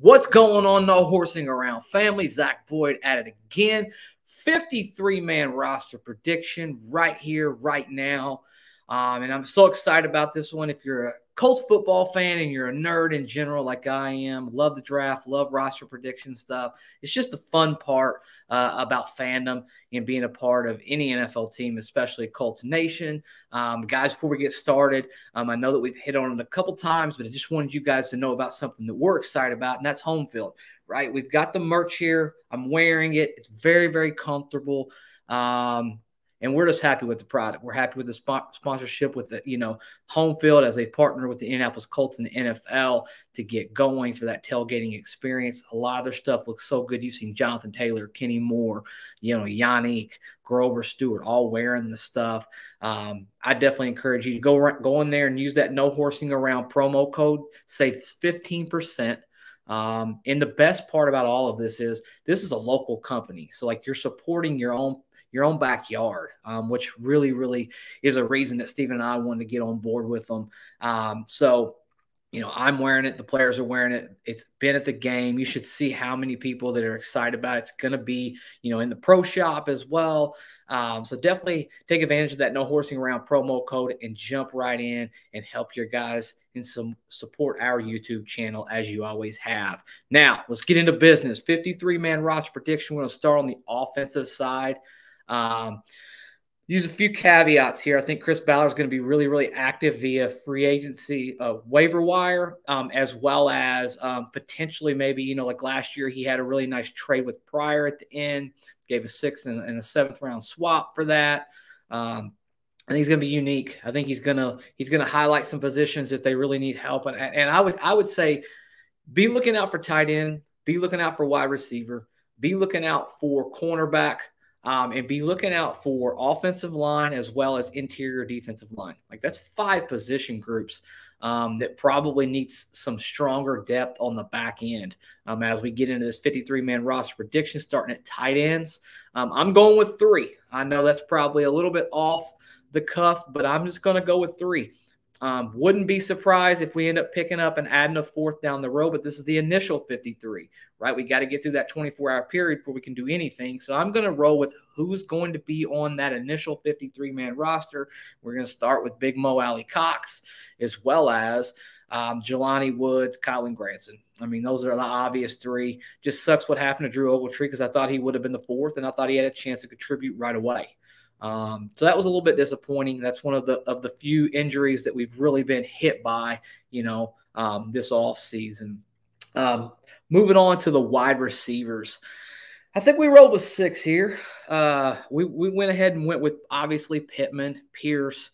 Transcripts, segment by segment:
What's going on? No horsing around family. Zach Boyd at it again. 53-man roster prediction right here, right now. And I'm so excited about this one. If you're a Colts football fan and you're a nerd in general like I am, love the draft, love roster prediction stuff. It's just the fun part about fandom and being a part of any NFL team, especially Colts Nation. Guys, before we get started, I know that we've hit on it a couple times, but I just wanted you guys to know about something that we're excited about, and that's home field, right? We've got the merch here. I'm wearing it. It's very, very comfortable. And we're just happy with the product. We're happy with the sponsorship with the, home field as they partner with the Indianapolis Colts and the NFL to get going for that tailgating experience. A lot of their stuff looks so good. You've seen Jonathan Taylor, Kenny Moore, Yannick, Grover Stewart, all wearing the stuff. I definitely encourage you to go in there and use that No Horsing Around promo code. Save 15%. And the best part about all of this is a local company. So like you're supporting your own backyard, which really, really is a reason that Steven and I wanted to get on board with them. So, I'm wearing it. The players are wearing it. It's been at the game. You should see how many people that are excited about it. It's going to be, in the pro shop as well. So definitely take advantage of that No Horsing Around promo code and jump right in and help your guys and support our YouTube channel as you always have. Now, let's get into business. 53-man roster prediction. We're going to start on the offensive side. Use a few caveats here. I think Chris Ballard is going to be really, really active via free agency waiver wire, as well as potentially maybe, like last year, he had a really nice trade with Pryor at the end, gave a 6th and a 7th round swap for that. I think he's going to be unique. I think he's going to highlight some positions that they really need help. And I would say be looking out for tight end, be looking out for wide receiver, be looking out for cornerback. And be looking out for offensive line as well as interior defensive line. Like that's 5 position groups that probably needs some stronger depth on the back end as we get into this 53-man roster prediction starting at tight ends. I'm going with 3. I know that's probably a little bit off the cuff, but I'm just going to go with 3. Wouldn't be surprised if we end up picking up and adding a 4th down the road, but this is the initial 53, right? We got to get through that 24-hour period before we can do anything. So I'm going to roll with who's going to be on that initial 53-man roster. We're going to start with Big Mo Alley Cox, as well as Jelani Woods, Kylan Granson. I mean, those are the obvious 3. Just sucks what happened to Drew Ogletree because I thought he would have been the 4th, and I thought he had a chance to contribute right away. So that was a little bit disappointing. That's one of the few injuries that we've really been hit by, this offseason. Moving on to the wide receivers. I think we rolled with 6 here. We went ahead and went with obviously Pittman, Pierce,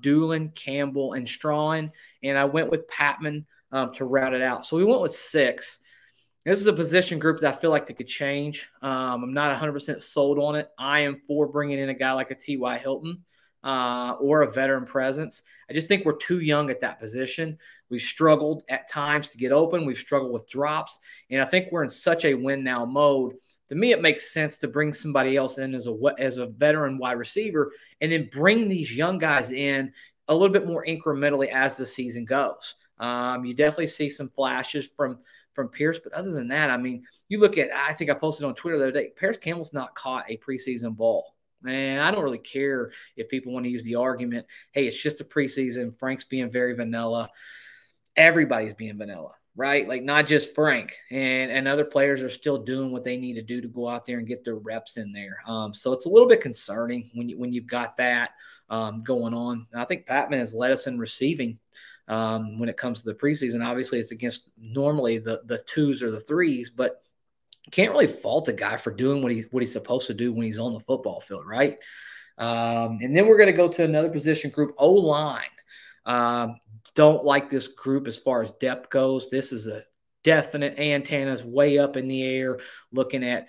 Doolin, Campbell, and Strawn, and I went with Patman to round it out. So we went with 6. This is a position group that I feel like they could change. I'm not 100% sold on it. I am for bringing in a guy like a T.Y. Hilton or a veteran presence. I just think we're too young at that position. We've struggled at times to get open. We've struggled with drops. And I think we're in such a win-now mode. To me, it makes sense to bring somebody else in as a veteran wide receiver and then bring these young guys in a little bit more incrementally as the season goes. You definitely see some flashes from Pierce. But other than that, I mean, you look at, I think I posted on Twitter the other day, Paris Campbell's not caught a preseason ball. Man, I don't really care if people want to use the argument, hey, it's just a preseason. Frank's being very vanilla. Everybody's being vanilla, right? Like not just Frank. And other players are still doing what they need to do to go out there and get their reps in there. So it's a little bit concerning when you've got that going on. And I think Patman has led us in receiving. When it comes to the preseason, obviously it's against normally the 2s or the 3s, but can't really fault a guy for doing what he's supposed to do when he's on the football field, right? And then we're going to go to another position group, O-line. Don't like this group as far as depth goes. This is a definite antennas way up in the air, looking at,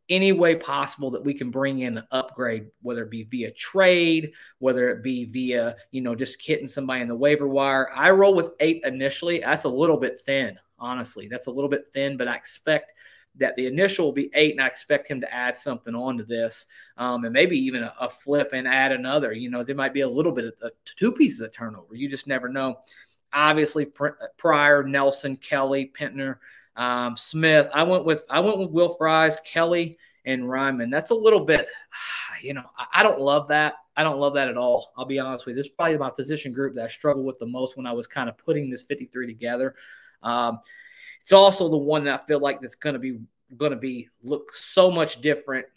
any way possible that we can bring in an upgrade, whether it be via trade, whether it be via, just hitting somebody in the waiver wire. I roll with 8 initially. That's a little bit thin, honestly. That's a little bit thin, but I expect that the initial will be 8, and I expect him to add something onto this, and maybe even a flip and add another. There might be a little bit of 2 pieces of turnover. You just never know. Obviously, Pryor, Nelson, Kelly, Pentner, Smith. I went with Will Fries, Kelly, and Ryman. That's a little bit, I don't love that. I don't love that at all. I'll be honest with you. This is probably my position group that I struggled with the most when I was kind of putting this 53 together. It's also the one that I feel like that's going to be look so much different,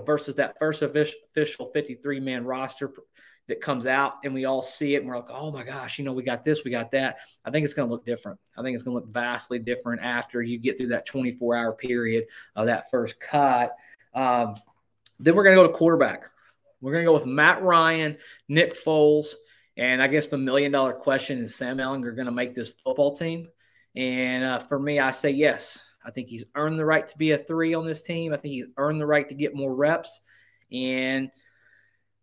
versus that first official 53-man roster that comes out and we all see it and we're like, oh my gosh, we got this, we got that. I think it's going to look different. I think it's going to look vastly different after you get through that 24-hour period of that first cut. Then we're going to go to quarterback. We're going to go with Matt Ryan, Nick Foles, and I guess the million-dollar question is Sam Ehlinger going to make this football team? And for me, I say yes. I think he's earned the right to be a 3 on this team. I think he's earned the right to get more reps. And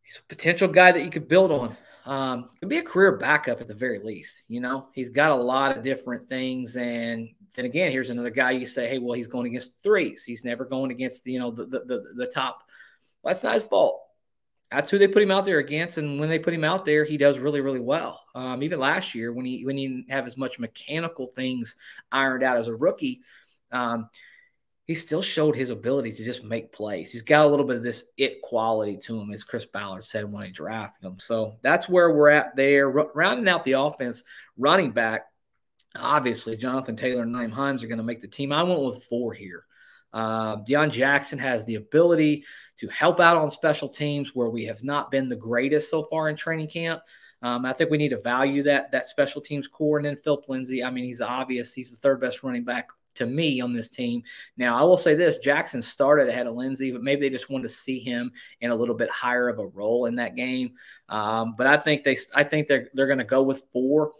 he's a potential guy that you could build on. Could be a career backup at the very least. He's got a lot of different things. And then again, here's another guy you say, hey, well, he's going against 3s. He's never going against, the top. Well, that's not his fault. That's who they put him out there against, and when they put him out there, he does really, really well. Even last year, when he didn't have as much mechanical things ironed out as a rookie, he still showed his ability to just make plays. He's got a little bit of this it quality to him, as Chris Ballard said when he drafted him. So that's where we're at there. Rounding out the offense, running back, obviously Jonathan Taylor and Naeem Hines are going to make the team. I went with 4 here. Deion Jackson has the ability to help out on special teams where we have not been the greatest so far in training camp. I think we need to value that special teams core. And then Philip Lindsay, I mean, he's obvious. He's the 3rd best running back to me on this team. Now, I will say this, Jackson started ahead of Lindsay, but maybe they just wanted to see him in a little bit higher of a role in that game. But I think they're going to go with 4.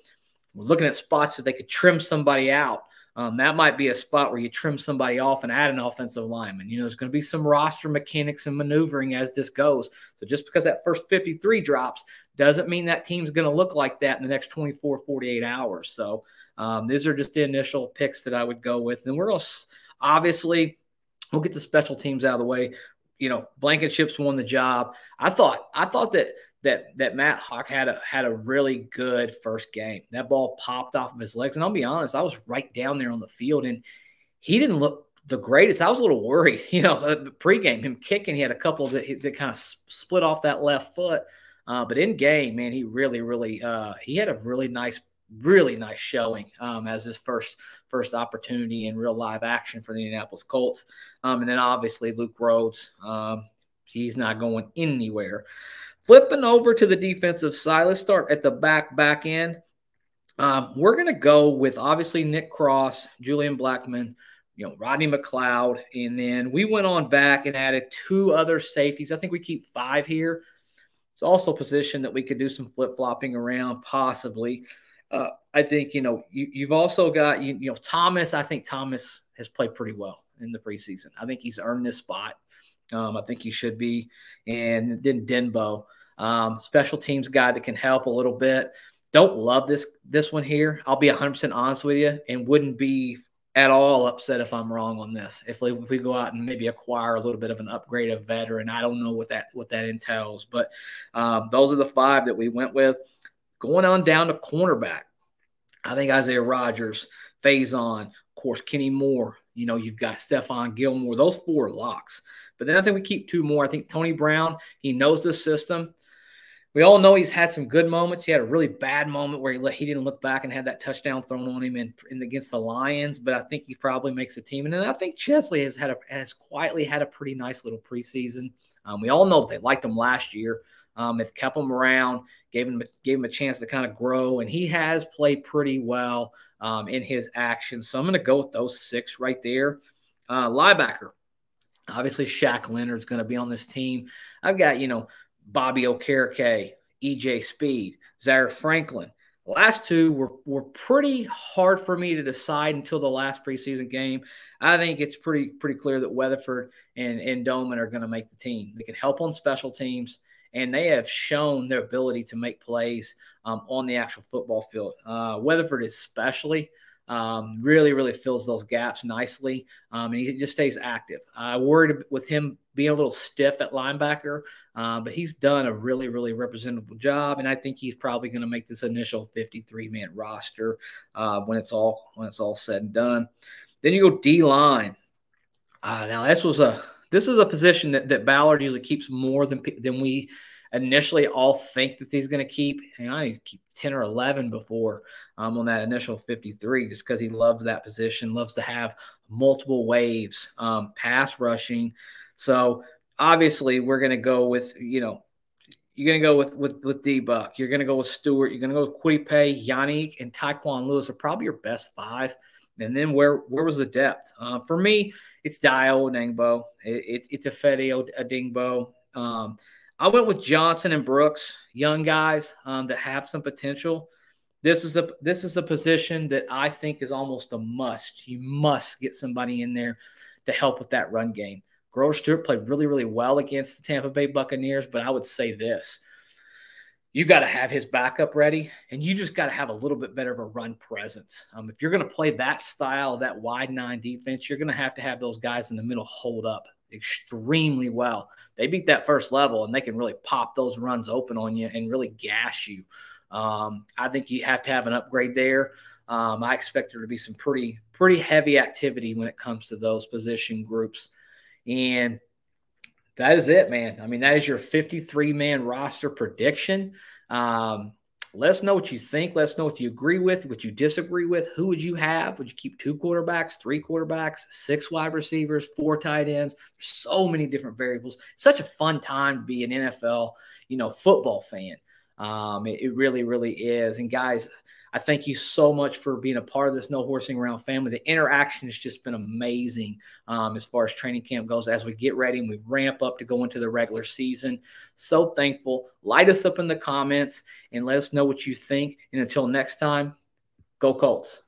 We're looking at spots that they could trim somebody out. That might be a spot where you trim somebody off and add an offensive lineman. There's going to be some roster mechanics and maneuvering as this goes. So just because that first 53 drops doesn't mean that team's going to look like that in the next 24, 48 hours. So these are just the initial picks that I would go with. And we're going to obviously we'll get the special teams out of the way. Blankenship's won the job. I thought that Matt Hawk had a really good first game. That ball popped off of his legs. And I'll be honest, I was right down there on the field, and he didn't look the greatest. I was a little worried, pregame, him kicking. He had a couple that kind of split off that left foot. But in game, man, he really, he had a really nice showing as his first opportunity in real live action for the Indianapolis Colts. And then obviously Luke Rhodes, he's not going anywhere. Flipping over to the defensive side, let's start at the back end. We're going to go with obviously Nick Cross, Julian Blackman, Rodney McLeod, and then we went on back and added 2 other safeties. I think we keep 5 here. It's also a position that we could do some flip-flopping around possibly. I think, you've also got, Thomas. I think Thomas has played pretty well in the preseason. I think he's earned this spot. I think he should be. And then Denbo, special teams guy that can help a little bit. Don't love this one here. I'll be 100% honest with you, and wouldn't be at all upset if I'm wrong on this. If we go out and maybe acquire a little bit of an upgrade of veteran, I don't know what that entails. But those are the 5 that we went with. Going on down to cornerback, I think Isaiah Rodgers, Faison, of course, Kenny Moore. You've got Stephon Gilmore. Those 4 locks. But then I think we keep 2 more. I think Tony Brown, he knows the system. We all know he's had some good moments. He had a really bad moment where he didn't look back and had that touchdown thrown on him in against the Lions. But I think he probably makes the team. And then I think Chesley has quietly had a pretty nice little preseason. We all know they liked him last year. They've kept him around, gave him a chance to kind of grow, and he has played pretty well in his actions. So I'm going to go with those 6 right there. Linebacker, obviously Shaq Leonard's going to be on this team. I've got, Bobby Okereke, EJ Speed, Zaire Franklin. The last 2 were pretty hard for me to decide until the last preseason game. I think it's pretty clear that Weatherford and Doman are going to make the team. They can help on special teams, and they have shown their ability to make plays on the actual football field. Weatherford especially really fills those gaps nicely, and he just stays active. I worried with him being a little stiff at linebacker, but he's done a really representable job, and I think he's probably going to make this initial 53-man roster when it's all said and done. Then you go D-line. Now this is a position that Ballard usually keeps more than we initially all think that he's going to keep. I keep 10 or 11 before on that initial 53, just because he loves that position, loves to have multiple waves, pass rushing. So obviously we're going to go with, you're going to go with D-Buck. You're going to go with Stewart. You're going to go with Kwity Paye, Yannick, and Tyquan Lewis are probably your best 5. And then where was the depth? For me, it's Dio Odingbo. It's Ifeadi Odingbo. I went with Johnson and Brooks, young guys that have some potential. This is the position that I think is almost a must. You must get somebody in there to help with that run game. Grover Stewart played really, really well against the Tampa Bay Buccaneers, but I would say this. You got to have his backup ready, and you just got to have a little bit better of a run presence. If you're going to play that style, that wide 9 defense, you're going to have those guys in the middle hold up extremely well. They beat that first level, and they can really pop those runs open on you and really gas you. I think you have to have an upgrade there. I expect there to be some pretty heavy activity when it comes to those position groups. And that is it, man. I mean, that is your 53-man roster prediction. Let us know what you think. Let us know what you agree with, what you disagree with. Who would you have? Would you keep 2 quarterbacks, 3 quarterbacks, 6 wide receivers, 4 tight ends? There's so many different variables. Such a fun time to be an NFL, football fan. It really, really is. And guys, I thank you so much for being a part of this No Horsing Around family. The interaction has just been amazing as far as training camp goes as we get ready and we ramp up to go into the regular season. So thankful. Light us up in the comments and let us know what you think. And until next time, go Colts.